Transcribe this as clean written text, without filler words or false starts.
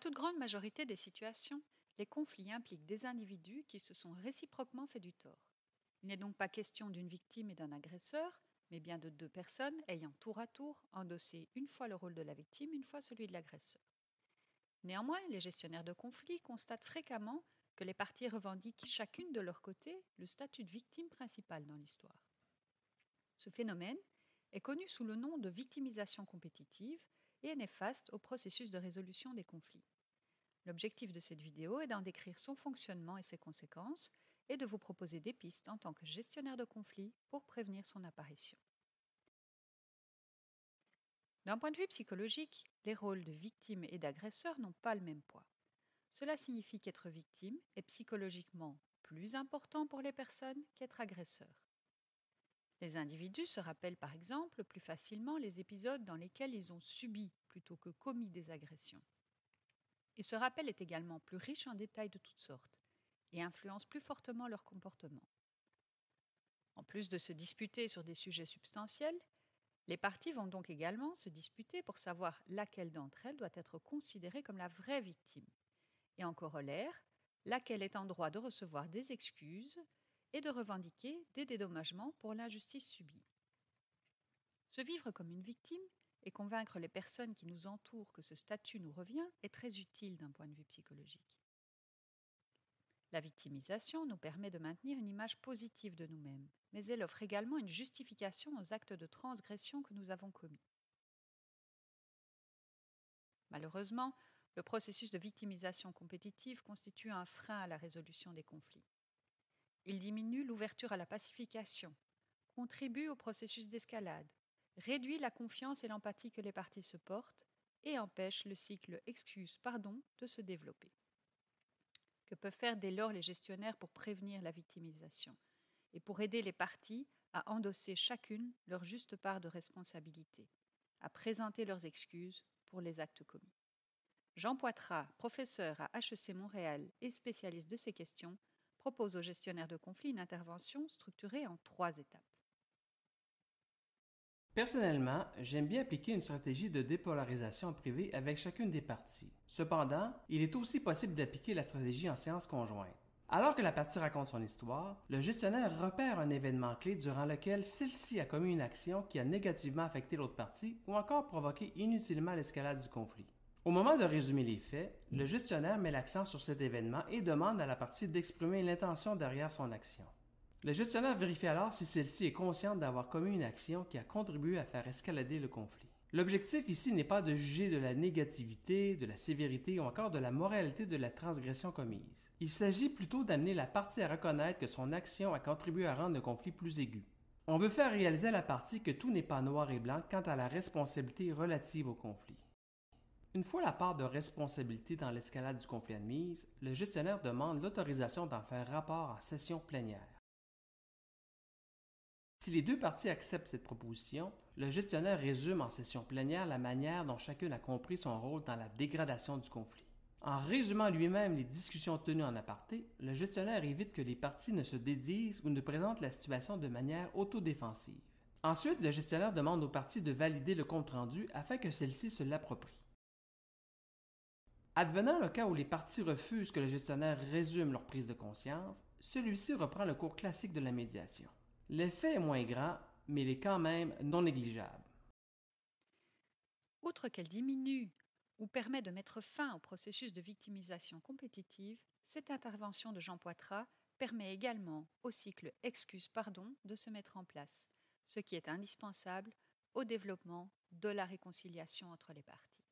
toute grande majorité des situations, les conflits impliquent des individus qui se sont réciproquement fait du tort. Il n'est donc pas question d'une victime et d'un agresseur, mais bien de deux personnes ayant tour à tour endossé une fois le rôle de la victime, une fois celui de l'agresseur. Néanmoins, les gestionnaires de conflits constatent fréquemment que les parties revendiquent chacune de leur côté le statut de victime principale dans l'histoire. Ce phénomène est connu sous le nom de victimisation compétitive et est néfaste au processus de résolution des conflits. L'objectif de cette vidéo est d'en décrire son fonctionnement et ses conséquences et de vous proposer des pistes en tant que gestionnaire de conflits pour prévenir son apparition. D'un point de vue psychologique, les rôles de victime et d'agresseur n'ont pas le même poids. Cela signifie qu'être victime est psychologiquement plus important pour les personnes qu'être agresseur. Les individus se rappellent par exemple plus facilement les épisodes dans lesquels ils ont subi plutôt que commis des agressions. Et ce rappel est également plus riche en détails de toutes sortes et influence plus fortement leur comportement. En plus de se disputer sur des sujets substantiels, les parties vont donc également se disputer pour savoir laquelle d'entre elles doit être considérée comme la vraie victime, et en corollaire, laquelle est en droit de recevoir des excuses et de revendiquer des dédommagements pour l'injustice subie. Se vivre comme une victime et convaincre les personnes qui nous entourent que ce statut nous revient est très utile d'un point de vue psychologique. La victimisation nous permet de maintenir une image positive de nous-mêmes, mais elle offre également une justification aux actes de transgression que nous avons commis. Malheureusement, le processus de victimisation compétitive constitue un frein à la résolution des conflits. Il diminue l'ouverture à la pacification, contribue au processus d'escalade, réduit la confiance et l'empathie que les parties se portent et empêche le cycle excuse-pardon de se développer. Que peuvent faire dès lors les gestionnaires pour prévenir la victimisation et pour aider les parties à endosser chacune leur juste part de responsabilité, à présenter leurs excuses pour les actes commis? Jean Poitras, professeur à HEC Montréal et spécialiste de ces questions, propose aux gestionnaires de conflits une intervention structurée en 3 étapes. Personnellement, j'aime bien appliquer une stratégie de dépolarisation privée avec chacune des parties. Cependant, il est aussi possible d'appliquer la stratégie en séance conjointe. Alors que la partie raconte son histoire, le gestionnaire repère un événement clé durant lequel celle-ci a commis une action qui a négativement affecté l'autre partie ou encore provoqué inutilement l'escalade du conflit. Au moment de résumer les faits, le gestionnaire met l'accent sur cet événement et demande à la partie d'exprimer l'intention derrière son action. Le gestionnaire vérifie alors si celle-ci est consciente d'avoir commis une action qui a contribué à faire escalader le conflit. L'objectif ici n'est pas de juger de la négativité, de la sévérité ou encore de la moralité de la transgression commise. Il s'agit plutôt d'amener la partie à reconnaître que son action a contribué à rendre le conflit plus aigu. On veut faire réaliser à la partie que tout n'est pas noir et blanc quant à la responsabilité relative au conflit. Une fois la part de responsabilité dans l'escalade du conflit admise, le gestionnaire demande l'autorisation d'en faire rapport en session plénière. Si les deux parties acceptent cette proposition, le gestionnaire résume en session plénière la manière dont chacune a compris son rôle dans la dégradation du conflit. En résumant lui-même les discussions tenues en aparté, le gestionnaire évite que les parties ne se dédisent ou ne présentent la situation de manière autodéfensive. Ensuite, le gestionnaire demande aux parties de valider le compte-rendu afin que celles-ci se l'approprient. Advenant le cas où les parties refusent que le gestionnaire résume leur prise de conscience, celui-ci reprend le cours classique de la médiation. L'effet est moins grand, mais il est quand même non négligeable. Outre qu'elle diminue ou permet de mettre fin au processus de victimisation compétitive, cette intervention de Jean Poitras permet également au cycle excuse-pardon de se mettre en place, ce qui est indispensable au développement de la réconciliation entre les parties.